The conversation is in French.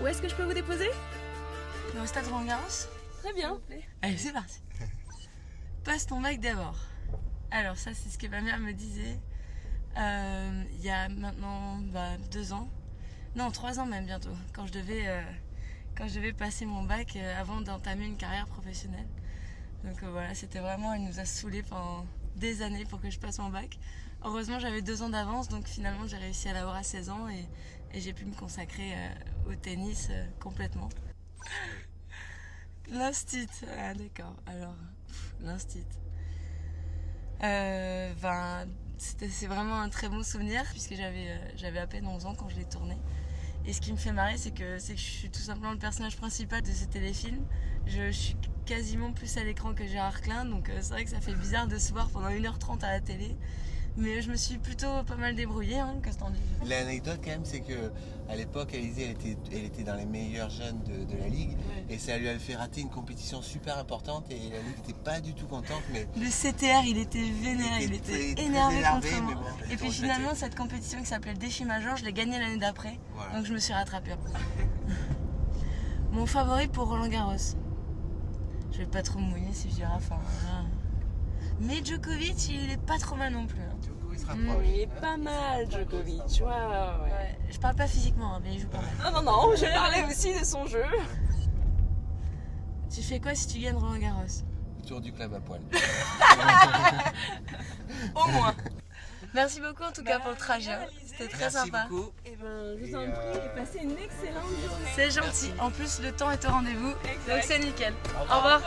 Où est-ce que je peux vous déposer? Au stade Roland-Garros. Très bien. Allez, c'est parti. Passe ton bac d'abord. Alors ça, c'est ce que ma mère me disait il y a maintenant 2 ans. Non, 3 ans même bientôt. Quand je devais passer mon bac avant d'entamer une carrière professionnelle. Donc voilà, c'était vraiment, elle nous a saoulés pendant des années pour que je passe mon bac. Heureusement, j'avais 2 ans d'avance, donc finalement, j'ai réussi à l'avoir à 16 ans et j'ai pu me consacrer au tennis complètement. L'instit, ah d'accord, alors, l'instit. C'est vraiment un très bon souvenir puisque j'avais à peine 11 ans quand je l'ai tourné. Et ce qui me fait marrer, c'est que je suis tout simplement le personnage principal de ce téléfilm. Je suis quasiment plus à l'écran que Gérard Klein, donc c'est vrai que ça fait bizarre de se voir pendant 1h30 à la télé. Mais je me suis plutôt pas mal débrouillée, hein, qu'est-ce que t'en dis? L'anecdote quand même, c'est que à l'époque, Alizée, elle était dans les meilleurs jeunes de la ligue, Ouais. et ça lui avait fait rater une compétition super importante, et la ligue n'était pas du tout contente, mais Le CTR, il était vénère, il était énervé contre mais moi. bon, Et puis finalement, cette compétition qui s'appelait le défi major, je l'ai gagnée l'année d'après, voilà. donc je me suis rattrapée après. Mon favori pour Roland Garros. Je vais pas trop me mouiller si je dis Rafa. Mais Djokovic, il est pas trop mal non plus. Hein. Djokovic se rapproche. Il est pas mal, Djokovic. Ouais. Ouais, je parle pas physiquement, hein, mais il joue pas mal. Non, je parlais aussi de son jeu. Tu fais quoi si tu gagnes Roland Garros? Tour du club à poil. Au moins. Merci beaucoup en tout cas pour le trajet. Hein. C'était très Merci sympa. beaucoup. Et je vous en prie, passez une excellente journée. C'est gentil. En plus, le temps est au rendez-vous, donc c'est nickel. Au revoir.